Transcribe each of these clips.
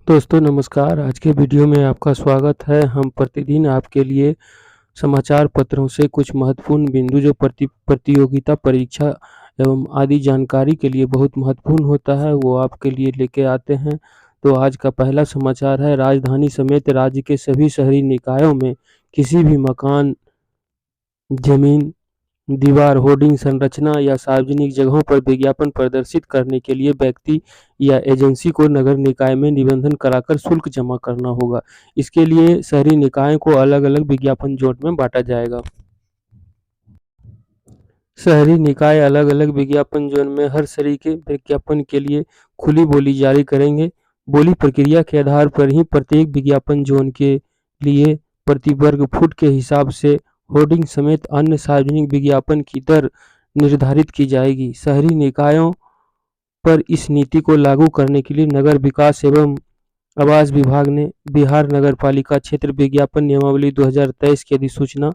दोस्तों नमस्कार। आज के वीडियो में आपका स्वागत है। हम प्रतिदिन आपके लिए समाचार पत्रों से कुछ महत्वपूर्ण बिंदु जो प्रतियोगिता परीक्षा एवं आदि जानकारी के लिए बहुत महत्वपूर्ण होता है वो आपके लिए लेके आते हैं। तो आज का पहला समाचार है, राजधानी समेत राज्य के सभी शहरी निकायों में किसी भी मकान, जमीन, दीवार, होर्डिंग संरचना या सार्वजनिक जगहों पर विज्ञापन प्रदर्शित करने के लिए व्यक्ति या एजेंसी को नगर निकाय में निबंधन कराकर शुल्क जमा करना होगा। इसके लिए शहरी निकायों को अलग-अलग विज्ञापन जोन में बांटा जाएगा। शहरी निकाय अलग-अलग विज्ञापन जोन में हर श्रेणी के विज्ञापन के लिए खुली बोली जारी करेंगे। बोली प्रक्रिया के आधार पर ही प्रत्येक विज्ञापन जोन के लिए प्रति वर्ग फुट के हिसाब से होर्डिंग समेत अन्य सार्वजनिक विज्ञापन की दर निर्धारित की जाएगी। शहरी निकायों पर इस नीति को लागू करने के लिए नगर विकास एवं आवास विभाग ने बिहार नगर पालिका क्षेत्र विज्ञापन नियमावली 2023 की अधिसूचना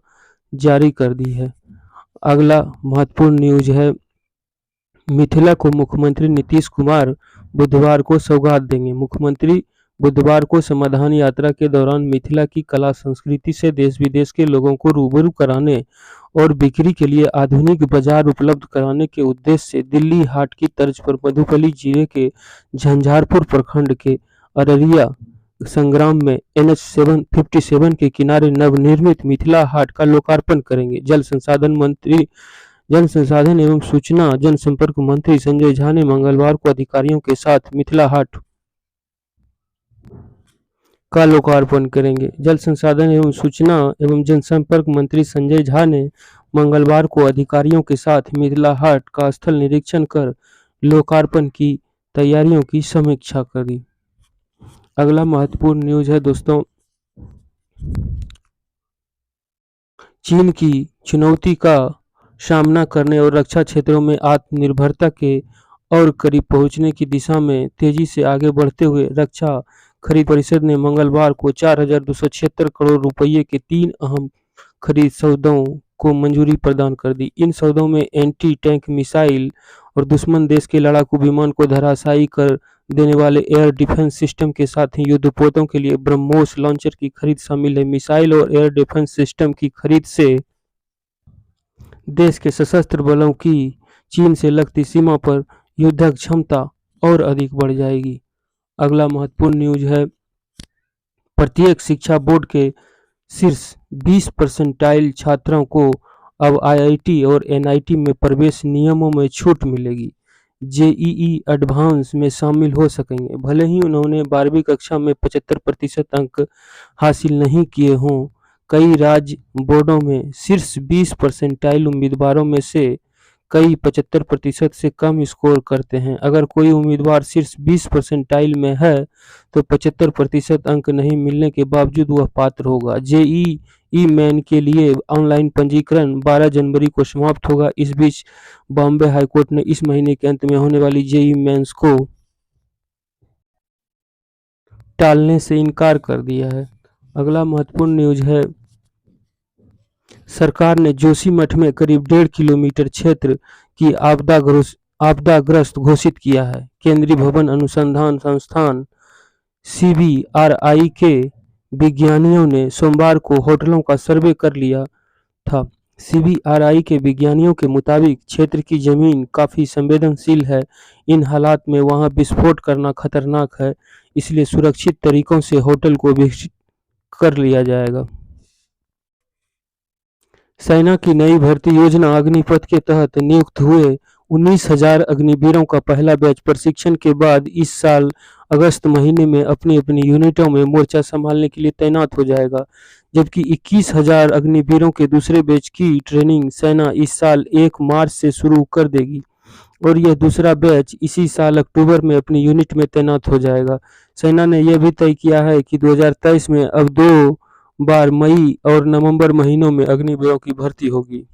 जारी कर दी है। अगला महत्वपूर्ण न्यूज है, मिथिला को मुख्यमंत्री नीतीश कुमार बुधवार को सौगात देंगे। मुख्यमंत्री बुधवार को समाधान यात्रा के दौरान मिथिला की कला संस्कृति से देश विदेश के लोगों को रूबरू कराने और बिक्री के लिए आधुनिक बाजार उपलब्ध कराने के उद्देश्य से दिल्ली हाट की तर्ज पर मधुबनी जिले के झंझारपुर प्रखंड के अररिया संग्राम में NH 57 के किनारे नवनिर्मित मिथिला हाट का लोकार्पण करेंगे। जल संसाधन एवं सूचना जनसंपर्क मंत्री संजय झा ने मंगलवार को अधिकारियों के साथ मिथिला हाट का लोकार्पण करेंगे। जल संसाधन एवं सूचना एवं जनसंपर्क मंत्री संजय झा ने मंगलवार को अधिकारियों के साथ मिथिला हाट का स्थल निरीक्षण कर लोकार्पण की तैयारियों की समीक्षा करी। अगला महत्वपूर्ण न्यूज है दोस्तों, चीन की चुनौती का सामना करने और रक्षा क्षेत्रों में आत्मनिर्भरता के और करीब पहुंचने की दिशा में तेजी से आगे बढ़ते हुए रक्षा खरीद परिषद ने मंगलवार को 4,276 करोड़ रुपये के 3 अहम खरीद सौदों को मंजूरी प्रदान कर दी। इन सौदों में एंटी टैंक मिसाइल और दुश्मन देश के लड़ाकू विमान को धराशायी कर देने वाले एयर डिफेंस सिस्टम के साथ ही युद्धपोतों के लिए ब्रह्मोस लॉन्चर की खरीद शामिल है। मिसाइल और एयर डिफेंस सिस्टम की खरीद से देश के सशस्त्र बलों की चीन से लगती सीमा पर युद्धक क्षमता और अधिक बढ़ जाएगी। अगला महत्वपूर्ण न्यूज है, प्रत्येक शिक्षा बोर्ड के शीर्ष 20 परसेंटाइल छात्रों को अब IIT और NIT में प्रवेश नियमों में छूट मिलेगी। JEE एडवांस में शामिल हो सकेंगे, भले ही उन्होंने 12वीं कक्षा में 75% अंक हासिल नहीं किए हों। कई राज्य बोर्डों में शीर्ष 20 परसेंटाइल उम्मीदवारों में से कई 75% से कम स्कोर करते हैं। अगर कोई उम्मीदवार शीर्ष 20 परसेंटाइल में है तो 75% अंक नहीं मिलने के बावजूद वह पात्र होगा। JEE मेन के लिए ऑनलाइन पंजीकरण 12 जनवरी को समाप्त होगा। इस बीच बॉम्बे हाईकोर्ट ने इस महीने के अंत में होने वाली JEE मेंस को टालने से इनकार कर दिया है। अगला महत्वपूर्ण न्यूज है, सरकार ने जोशीमठ में करीब 1.5 किलोमीटर क्षेत्र की आपदाग्रस्त घोषित किया है। केंद्रीय भवन अनुसंधान संस्थान CBRI के विज्ञानियों ने सोमवार को होटलों का सर्वे कर लिया था। CBRI के विज्ञानियों के मुताबिक क्षेत्र की जमीन काफी संवेदनशील है। इन हालात में वहां विस्फोट करना खतरनाक है, इसलिए सुरक्षित तरीकों से होटल को विकसित कर लिया जाएगा। सेना की नई भर्ती योजना अग्निपथ के तहत नियुक्त हुए 19,000 अग्निवीरों का पहला बैच प्रशिक्षण के बाद इस साल अगस्त महीने में अपनी अपनी यूनिटों में मोर्चा संभालने के लिए तैनात हो जाएगा, जबकि 21,000 अग्निवीरों के दूसरे बैच की ट्रेनिंग सेना इस साल 1 मार्च से शुरू कर देगी और यह दूसरा बैच इसी साल अक्टूबर में अपनी यूनिट में तैनात हो जाएगा। सेना ने यह भी तय किया है कि 2023 में अब 2 बार मई और नवंबर महीनों में अग्निवीरों की भर्ती होगी।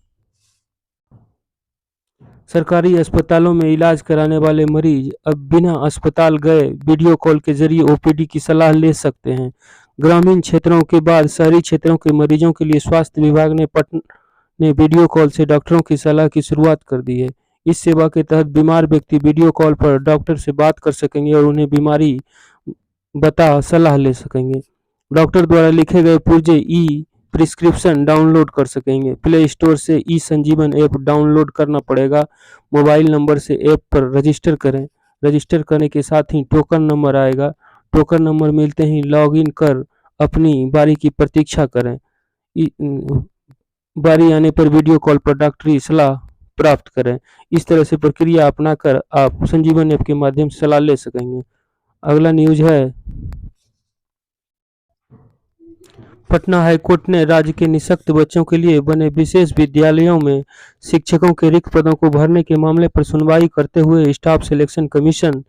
सरकारी अस्पतालों में इलाज कराने वाले मरीज अब बिना अस्पताल गए वीडियो कॉल के जरिए OPD की सलाह ले सकते हैं। ग्रामीण क्षेत्रों के बाद शहरी क्षेत्रों के मरीजों के लिए स्वास्थ्य विभाग ने वीडियो कॉल से डॉक्टरों की सलाह की शुरुआत कर दी है। इस सेवा के तहत बीमार व्यक्ति वीडियो कॉल पर डॉक्टर से बात कर सकेंगे और उन्हें बीमारी बता सलाह ले सकेंगे। डॉक्टर द्वारा लिखे गए पुर्जे ई प्रिस्क्रिप्शन डाउनलोड कर सकेंगे। प्ले स्टोर से ई संजीवन ऐप डाउनलोड करना पड़ेगा। मोबाइल नंबर से ऐप पर रजिस्टर करें। रजिस्टर करने के साथ ही टोकन नंबर आएगा। टोकन नंबर मिलते ही लॉगिन कर अपनी बारी की प्रतीक्षा करें। बारी आने पर वीडियो कॉल पर डॉक्टरी सलाह प्राप्त करें। इस तरह से प्रक्रिया अपनाकर आप संजीवन ऐप के माध्यम से सलाह ले सकेंगे। अगला न्यूज है, पटना हाईकोर्ट ने राज्य के निःशक्त बच्चों के लिए बने विशेष विद्यालयों में शिक्षकों के रिक्त पदों को भरने के मामले पर सुनवाई करते हुए स्टाफ सिलेक्शन कमीशन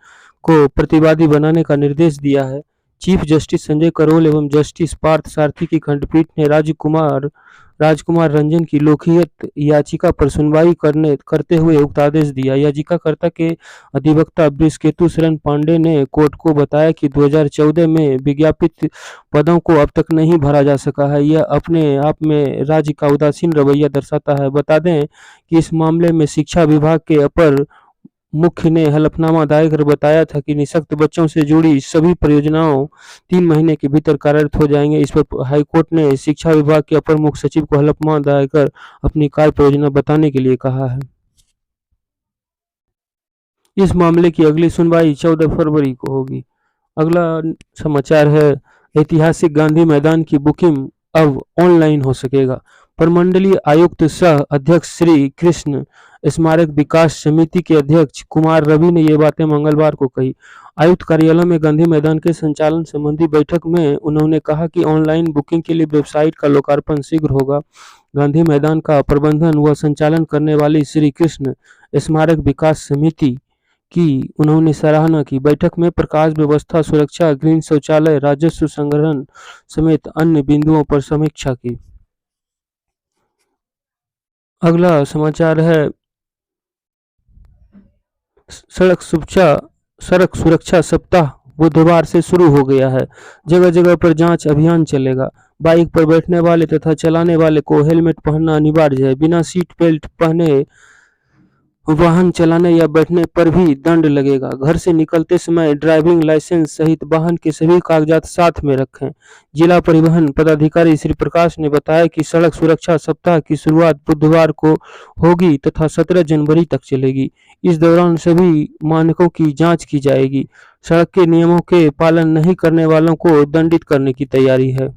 को प्रतिवादी बनाने का निर्देश दिया है। चीफ जस्टिस संजय करोल एवं जस्टिस पार्थ सारथी की खंडपीठ ने राजकुमार रंजन की लोकहित याचिका पर सुनवाई करते हुए उक्त आदेश दिया। याचिकाकर्ता के अधिवक्ता बृजकेतु शरण पांडे ने कोर्ट को बताया कि 2014 में विज्ञापित पदों को अब तक नहीं भरा जा सका है। यह अपने आप में राज्य का उदासीन रवैया दर्शाता है। बता दें कि इस मामले में शिक्षा विभाग के अपर मुख्य ने हलफनामा दायर कर बताया था कि निःशक्त बच्चों से जुड़ी सभी परियोजनाओं 3 महीने के भीतर कार्यरत हो जाएंगे। इस पर हाईकोर्ट ने शिक्षा विभाग के अपर मुख्य सचिव को हलफनामा दायर कर अपनी कार्य परियोजना बताने के लिए कहा है। इस मामले की अगली सुनवाई 14 फरवरी को होगी। अगला समाचार है, ऐतिहासिक गांधी मैदान की बुकिंग अब ऑनलाइन हो सकेगा। प्रमंडलीय आयुक्त सह अध्यक्ष श्री कृष्ण स्मारक विकास समिति के अध्यक्ष कुमार रवि ने ये बातें मंगलवार को कही। आयुक्त कार्यालय में गांधी मैदान के संचालन संबंधी बैठक में उन्होंने कहा कि ऑनलाइन बुकिंग के लिए वेबसाइट का लोकार्पण शीघ्र होगा। गांधी मैदान का प्रबंधन व संचालन करने वाली श्री कृष्ण स्मारक विकास समिति की उन्होंने सराहना की। बैठक में प्रकाश व्यवस्था, सुरक्षा, ग्रीन शौचालय, राजस्व संग्रहण समेत अन्य बिंदुओं पर समीक्षा की। अगला समाचार है, सड़क सुरक्षा सप्ताह बुधवार से शुरू हो गया है। जगह जगह पर जांच अभियान चलेगा। बाइक पर बैठने वाले तथा चलाने वाले को हेलमेट पहनना अनिवार्य है। बिना सीट बेल्ट पहने वाहन चलाने या बैठने पर भी दंड लगेगा। घर से निकलते समय ड्राइविंग लाइसेंस सहित वाहन के सभी कागजात साथ में रखें। जिला परिवहन पदाधिकारी श्री प्रकाश ने बताया कि सड़क सुरक्षा सप्ताह की शुरुआत बुधवार को होगी तथा 17 जनवरी तक चलेगी। इस दौरान सभी मानकों की जांच की जाएगी। सड़क के नियमों के पालन नहीं करने वालों को दंडित करने की तैयारी है।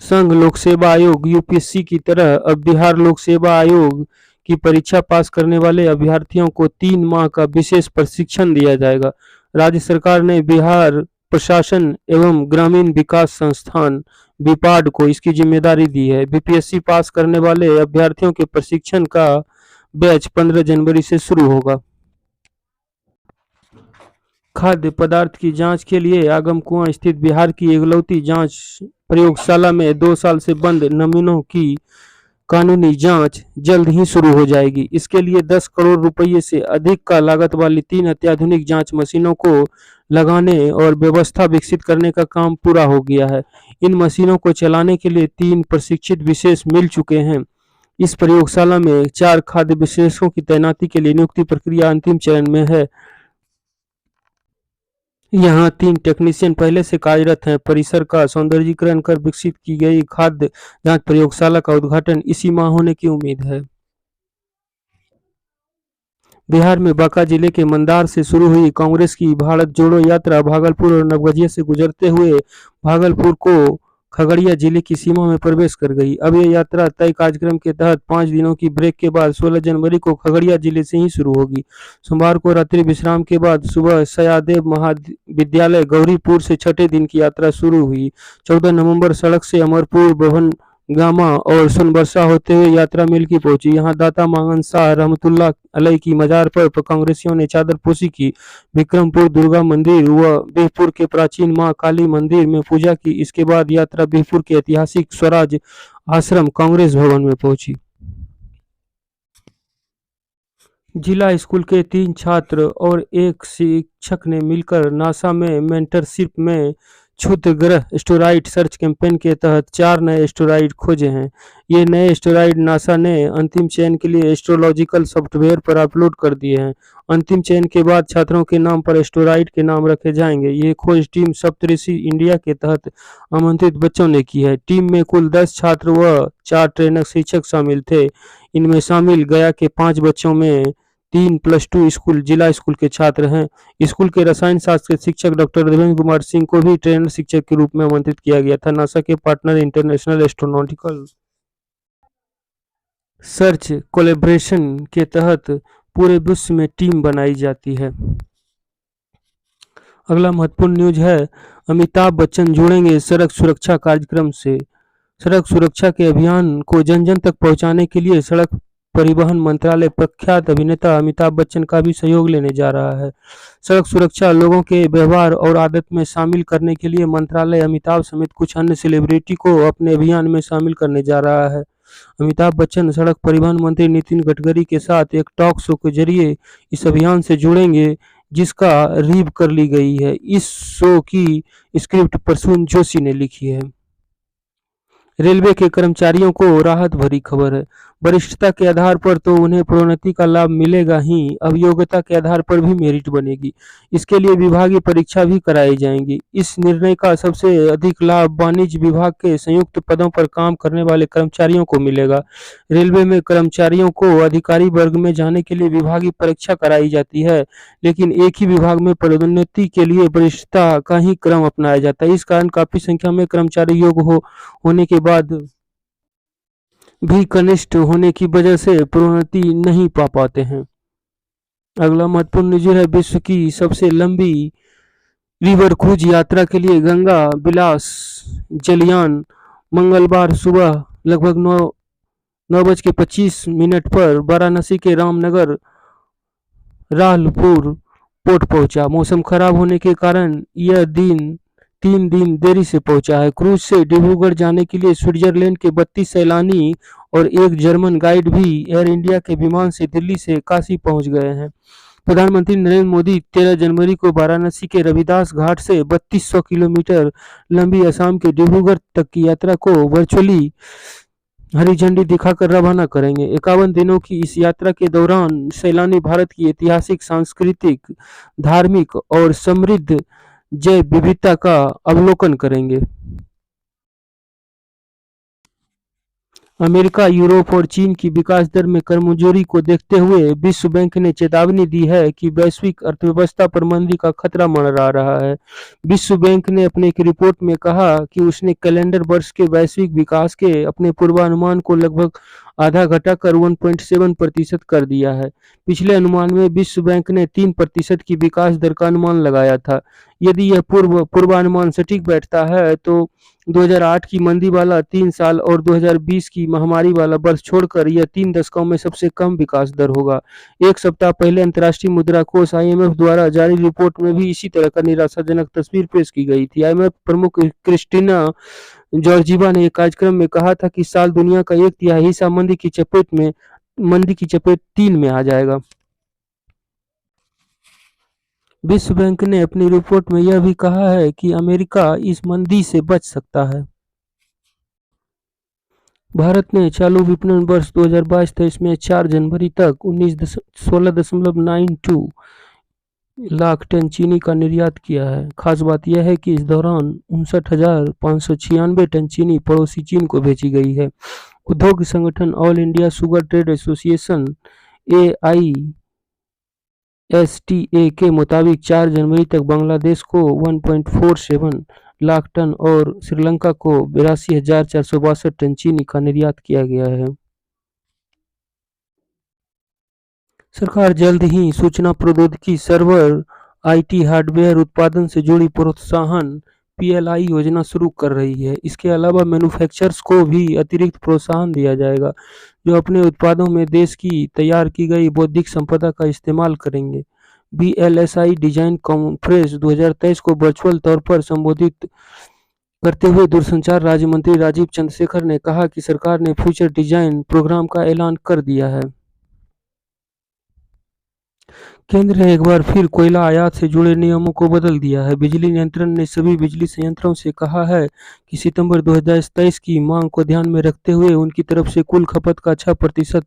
संघ लोक सेवा आयोग यूपीएससी की तरह अब बिहार लोक सेवा आयोग की परीक्षा पास करने वाले अभ्यर्थियों को 3 माह का विशेष प्रशिक्षण दिया जाएगा। राज्य सरकार ने बिहार प्रशासन एवं ग्रामीण विकास संस्थान बिपाड को इसकी जिम्मेदारी दी है। बीपीएससी पास करने वाले अभ्यर्थियों के प्रशिक्षण का बैच 15 जनवरी से शुरू होगा। खाद्य पदार्थ की जांच के लिए आगमकुआं स्थित बिहार की इकलौती जांच प्रयोगशाला में 2 साल से बंद नमूनों की कानूनी जांच जल्द ही शुरू हो जाएगी। इसके लिए 10 करोड़ रुपये से अधिक का लागत वाली 3 अत्याधुनिक जांच मशीनों को लगाने और व्यवस्था विकसित करने का काम पूरा हो गया है। इन मशीनों को चलाने के लिए 3 प्रशिक्षित विशेष मिल चुके हैं। इस प्रयोगशाला में 4 खाद्य विशेषज्ञों की तैनाती के लिए नियुक्ति प्रक्रिया अंतिम चरण में है। यहाँ 3 टेक्नीशियन पहले से कार्यरत हैं। परिसर का सौंदर्यीकरण कर विकसित की गई खाद्य जांच प्रयोगशाला का उद्घाटन इसी माह होने की उम्मीद है। बिहार में बांका जिले के मंदार से शुरू हुई कांग्रेस की भारत जोड़ो यात्रा भागलपुर और नवगछिया से गुजरते हुए भागलपुर को खगड़िया जिले की सीमा में प्रवेश कर गई। अब यह यात्रा तय कार्यक्रम के तहत 5 दिनों की ब्रेक के बाद 16 जनवरी को खगड़िया जिले से ही शुरू होगी। सोमवार को रात्रि विश्राम के बाद सुबह सयादेव महाविद्यालय गौरीपुर से 6ठे दिन की यात्रा शुरू हुई। 14 नवंबर सड़क से अमरपुर, बभन गामा और सोनबरसा होते हुए यात्रा मिल्की पहुंची। यहाँ दाता मांगन शाह रहमतुल्लाह अलैह की मजार पर कांग्रेसियों ने चादर पोशी की। विक्रमपुर दुर्गा मंदिर व बिहपुर के प्राचीन मां काली मंदिर में पूजा की। इसके बाद यात्रा बिहपुर के ऐतिहासिक स्वराज आश्रम कांग्रेस भवन में पहुंची। जिला स्कूल के 3 छात्र और एक शिक्षक ने मिलकर नासा में मेंटरशिप में क्षुद्रग्रह एस्टेरॉयड सर्च कैंपेन के तहत 4 नए एस्टेरॉयड खोजे हैं। ये नए एस्टेरॉयड नासा ने अंतिम चयन के लिए एस्ट्रोलॉजिकल सॉफ्टवेयर पर अपलोड कर दिए हैं। अंतिम चयन के बाद छात्रों के नाम पर एस्टेरॉयड के नाम रखे जाएंगे। ये खोज टीम सप्तऋषि इंडिया के तहत आमंत्रित बच्चों ने की है। टीम में कुल 10 छात्र व 4 ट्रेनर शिक्षक शामिल थे। इनमें शामिल गया के 5 बच्चों में 3 +2 स्कूल जिला स्कूल के छात्र हैं। स्कूल के रसायन शास्त्र के शिक्षक डॉक्टर देवेंद्र कुमार सिंह को भी ट्रेनर शिक्षक के रूप में आमंत्रित किया गया था। नासा के partner international astronautical search collaboration के तहत पूरे विश्व में टीम बनाई जाती है। अगला महत्वपूर्ण न्यूज है, अमिताभ बच्चन जुड़ेंगे सड़क सुरक्षा कार्यक्रम से। सड़क सुरक्षा के अभियान को जन जन तक पहुंचाने के लिए सड़क परिवहन मंत्रालय प्रख्यात अभिनेता अमिताभ बच्चन का भी सहयोग लेने जा रहा है। सड़क सुरक्षा लोगों के व्यवहार और आदत में शामिल करने के लिए मंत्रालय अमिताभ समेत कुछ अन्य सेलिब्रिटी को अपने अभियान में शामिल करने जा रहा है। अमिताभ बच्चन सड़क परिवहन मंत्री नितिन गडकरी के साथ एक टॉक शो के जरिए इस अभियान से जुड़ेंगे, जिसका रीव कर ली गई है। इस शो की स्क्रिप्ट प्रसून जोशी ने लिखी है। रेलवे के कर्मचारियों को राहत भरी खबर है। वरिष्ठता के आधार पर तो उन्हें प्रोन्नति का लाभ मिलेगा ही, अब योग्यता के आधार पर भी मेरिट बनेगी। इसके लिए विभागीय परीक्षा भी कराई जाएंगी। इस निर्णय का सबसे अधिक लाभ वाणिज्य विभाग के संयुक्त पदों पर काम करने वाले कर्मचारियों को मिलेगा। रेलवे में कर्मचारियों को अधिकारी वर्ग में जाने के लिए विभागीय परीक्षा कराई जाती है, लेकिन एक ही विभाग में पदोन्नति के लिए वरिष्ठता का ही क्रम अपनाया जाता है। इस कारण काफी संख्या में कर्मचारी योग्य होने के बाद भी कनिष्ठ होने की वजह से प्रोन्नति नहीं पा पाते हैं। अगला महत्वपूर्ण न्यूज है, विश्व की सबसे लंबी रिवर क्रूज यात्रा के लिए गंगा विलास जलयान मंगलवार सुबह लगभग 9:25 पर वाराणसी के रामनगर रालपुर पोर्ट पहुंचा। मौसम खराब होने के कारण यह 3 दिन देरी से पहुंचा है। क्रूज से डिब्रूगढ़ जाने के लिए स्विट्जरलैंड के 32 सैलानी और एक जर्मन गाइड भी एयर इंडिया के विमान से दिल्ली से काशी पहुंच गए हैं। प्रधानमंत्री नरेंद्र मोदी 13 जनवरी को वाराणसी के रविदास घाट से 3200 किलोमीटर लंबी असम के डिब्रूगढ़ तक की यात्रा को वर्चुअली हरी झंडी दिखाकर रवाना करेंगे। 51 दिनों की इस यात्रा के दौरान सैलानी भारत की ऐतिहासिक, सांस्कृतिक, धार्मिक और समृद्ध जैव विविधता का अवलोकन करेंगे। अमेरिका, यूरोप और चीन की विकास दर में कमजोरी को देखते हुए विश्व बैंक ने चेतावनी दी है कि वैश्विक अर्थव्यवस्था पर मंदी का खतरा मंडरा रहा है। विश्व बैंक ने अपनी एक रिपोर्ट में कहा कि उसने कैलेंडर वर्ष के वैश्विक विकास के अपने पूर्वानुमान को लगभग आधा घटाकर 1.7% कर दिया है। पिछले अनुमान में विश्व बैंक ने 3% की विकास दर का अनुमान लगाया था। यदि यह पूर्वानुमान सटीक बैठता है तो 2008 की मंदी वाला 3 साल और 2020 की महामारी वाला वर्ष छोड़कर यह 3 दशकों में सबसे कम विकास दर होगा। एक सप्ताह पहले अंतर्राष्ट्रीय मुद्रा कोष IMF द्वारा जारी रिपोर्ट में भी इसी तरह का निराशाजनक तस्वीर पेश की गई थी। IMF प्रमुख क्रिस्टिना जॉर्जीवा ने एक कार्यक्रम में कहा था कि साल दुनिया का 1/3 हिस्सा मंदी की चपेट 3 में आ जाएगा। विश्व बैंक ने अपनी रिपोर्ट में यह भी कहा है कि अमेरिका इस मंदी से बच सकता है। भारत ने चालू विपणन वर्ष 2022-23 में 4 जनवरी तक 16.92 लाख टन चीनी का निर्यात किया है। खास बात यह है कि इस दौरान 59,596 टन चीनी पड़ोसी चीन को भेजी गई है। उद्योग संगठन all India sugar trade association AISTA के मुताबिक 4 जनवरी तक बांग्लादेश को 1.47 लाख टन और श्रीलंका को 82,462 टन चीनी का निर्यात किया गया है। सरकार जल्द ही सूचना प्रौद्योगिकी, सर्वर, IT हार्डवेयर उत्पादन से जुड़ी प्रोत्साहन PLI योजना शुरू कर रही है। इसके अलावा मैन्युफैक्चरर्स को भी अतिरिक्त प्रोत्साहन दिया जाएगा, जो अपने उत्पादों में देश की तैयार की गई बौद्धिक संपदा का इस्तेमाल करेंगे। VLSI डिजाइन कॉन्फ्रेंस 2023 को वर्चुअल तौर पर संबोधित करते हुए दूरसंचार राज्य मंत्री राजीव चंद्रशेखर ने कहा कि सरकार ने फ्यूचर डिजाइन प्रोग्राम का ऐलान कर दिया है। केंद्र ने एक बार फिर कोयला आयात से जुड़े नियमों को बदल दिया है। बिजली नियंत्रण ने सभी बिजली संयंत्रों से कहा है कि सितंबर 2023 की मांग को ध्यान में रखते हुए उनकी तरफ से कुल खपत का 6%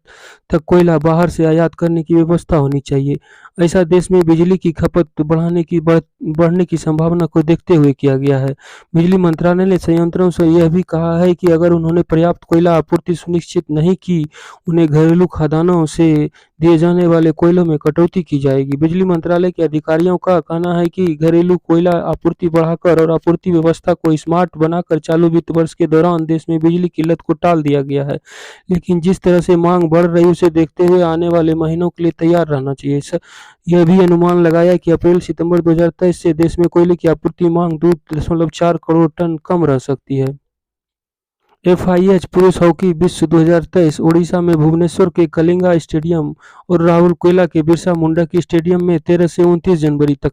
तक कोयला बाहर से आयात करने की व्यवस्था होनी चाहिए। ऐसा देश में बिजली की खपत बढ़ने की संभावना को देखते हुए किया गया है। बिजली मंत्रालय ने संयंत्रों से यह भी कहा है कि अगर उन्होंने पर्याप्त कोयला आपूर्ति सुनिश्चित नहीं की, उन्हें घरेलू खदानों से दिए जाने वाले कोयलों में कटौती की जाएगी। बिजली मंत्रालय के अधिकारियों का कहना है कि घरेलू कोयला आपूर्ति बढ़ाकर और आपूर्ति व्यवस्था को स्मार्ट बनाकर चालू वित्त वर्ष के दौरान देश में बिजली किल्लत को टाल दिया गया है। लेकिन जिस तरह से मांग बढ़ रही है उसे देखते हुए आने वाले महीनों के लिए तैयार रहना चाहिए। यह भी अनुमान लगाया कि अप्रैल सितंबर 2023 से देश में कोयले की आपूर्ति मांग 2.4 करोड़ टन कम रह सकती है। FIH पुरुष हॉकी विश्व 2023 ओडिशा में भुवनेश्वर के कलिंगा स्टेडियम और राउरकेला के बिरसा मुंडा की स्टेडियम में 13 से 29 जनवरी तक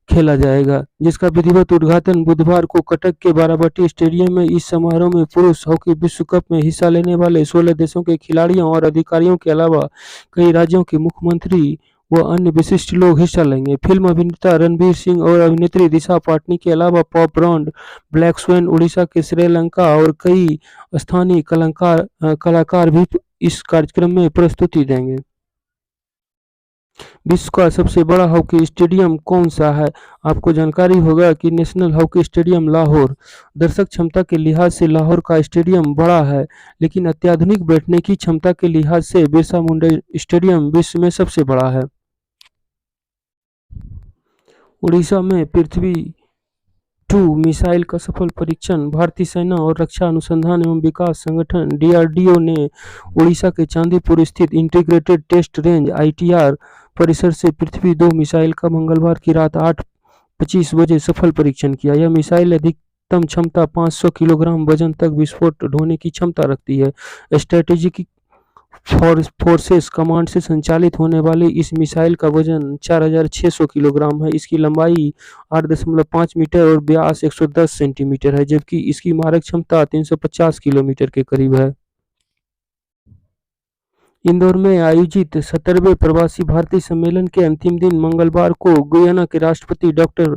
खेला जाएगा, जिसका विधिवत उद्घाटन बुधवार को कटक के बाराबटी स्टेडियम में। इस समारोह में पुरुष हॉकी विश्व कप में हिस्सा लेने वाले 16 देशों के खिलाड़ियों और अधिकारियों के अलावा कई राज्यों के मुख्यमंत्री व अन्य विशिष्ट लोग हिस्सा लेंगे। फिल्म अभिनेता रणवीर सिंह और अभिनेत्री दिशा पाटनी के अलावा pop brand black swan, Orissa के श्रीलंका और कई स्थानीय कलाकार भी इस कार्यक्रम में प्रस्तुति देंगे। विश्व का सबसे बड़ा हॉकी स्टेडियम कौन सा है? आपको जानकारी होगा कि नेशनल हॉकी स्टेडियम लाहौर। दर्शक क्षमता के लिहाज से लाहौर का स्टेडियम बड़ा है, लेकिन अत्याधुनिक बैठने की क्षमता के लिहाज से बिरसा मुंडा स्टेडियम विश्व में सबसे बड़ा है। उड़ीसा में पृथ्वी 2 मिसाइल का सफल परीक्षण। भारतीय सेना और रक्षा अनुसंधान एवं विकास संगठन DRDO ने उड़ीसा के चांदीपुर स्थित इंटीग्रेटेड टेस्ट रेंज ITR परिसर से पृथ्वी 2 मिसाइल का मंगलवार की रात 8:25 बजे सफल परीक्षण किया। यह मिसाइल अधिकतम क्षमता 500 किलोग्राम वजन तक विस्फोट ढोने की क्षमता रखती है। स्ट्रेटेजिक फोर्सेस कमांड से संचालित होने वाली इस मिसाइल का वजन 4600 किलोग्राम है। इसकी लंबाई 8.5 मीटर और व्यास 110 सेंटीमीटर है, जबकि इसकी मारक क्षमता 350 किलोमीटर के करीब है। इंदौर में आयोजित 17वें प्रवासी भारतीय सम्मेलन के अंतिम दिन मंगलवार को गुयाना के राष्ट्रपति डॉक्टर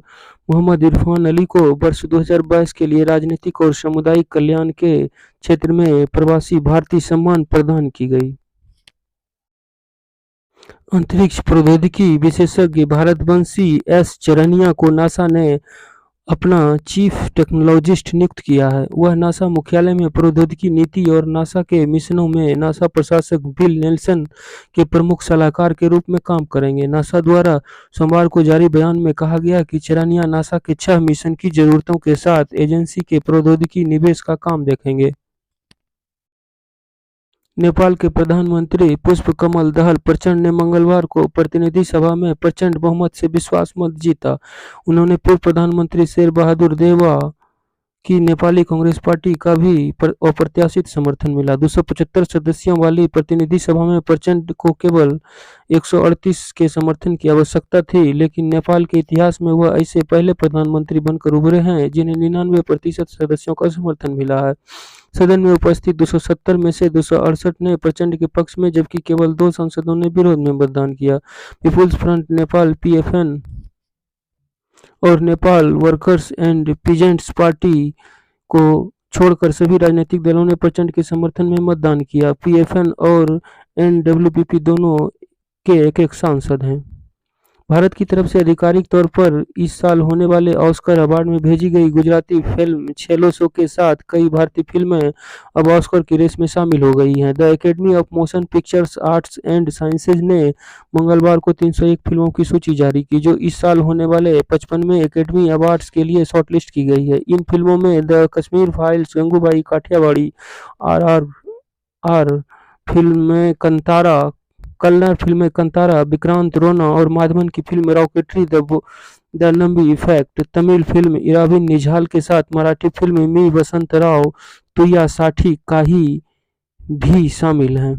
मोहम्मद इरफान अली को वर्ष 2022 के लिए राजनीतिक और सामुदायिक कल्याण के क्षेत्र में प्रवासी भारतीय सम्मान प्रदान की गई। अंतरिक्ष प्रौद्योगिकी विशेषज्ञ भारतवंशी S चरनिया को नासा ने अपना चीफ टेक्नोलॉजिस्ट नियुक्त किया है। वह नासा मुख्यालय में प्रौद्योगिकी नीति और नासा के मिशनों में नासा प्रशासक बिल नेल्सन के प्रमुख सलाहकार के रूप में काम करेंगे। नासा द्वारा सोमवार को जारी बयान में कहा गया कि चरानिया नासा के 6 मिशन की जरूरतों के साथ एजेंसी के प्रौद्योगिकी निवेश का काम देखेंगे। नेपाल के प्रधानमंत्री पुष्पकमल दहल प्रचंड ने मंगलवार को प्रतिनिधि सभा में प्रचंड बहुमत से विश्वास मत जीता। उन्होंने पूर्व प्रधानमंत्री शेर बहादुर देउवा की नेपाली कांग्रेस पार्टी का भी अप्रत्याशित समर्थन मिला। 275 सदस्यों वाली प्रतिनिधि सभा में प्रचंड को केवल 138 के समर्थन की आवश्यकता थी, लेकिन नेपाल के इतिहास में वह ऐसे पहले प्रधानमंत्री बनकर उभरे हैं जिन्हें 99% सदस्यों का समर्थन मिला है। सदन में उपस्थित 270 में से 268 ने प्रचंड के पक्ष में, जबकि केवल 2 सांसदों ने विरोध में मतदान किया। पीपुल्स फ्रंट नेपाल PFN और Nepal workers and peasants party को छोड़कर सभी राजनीतिक दलों ने प्रचंड के समर्थन में मतदान किया। PFN और NWPP दोनों के एक सांसद हैं। भारत की तरफ से आधिकारिक तौर पर इस साल होने वाले ऑस्कर अवार्ड में भेजी गई गुजराती फिल्म छेलो शो के साथ कई भारतीय फिल्में अब ऑस्कर की रेस में शामिल हो गई हैं। The academy of motion pictures arts and sciences ने मंगलवार को 301 फिल्मों की सूची जारी की, जो इस साल होने वाले 55वें एकेडमी अवार्ड्स के लिए शॉर्टलिस्ट की गई है। इन फिल्मों में the Kashmir Files, Gangubai Kathiawadi, RRR Kannada फिल्म कंतारा, विक्रांत रोना और माधवन की फिल्म Rocketry the Nambi effect, Tamil फिल्म इराविन निझाल के साथ मराठी फिल्म मी वसंत राव तुया साठी काही भी शामिल हैं।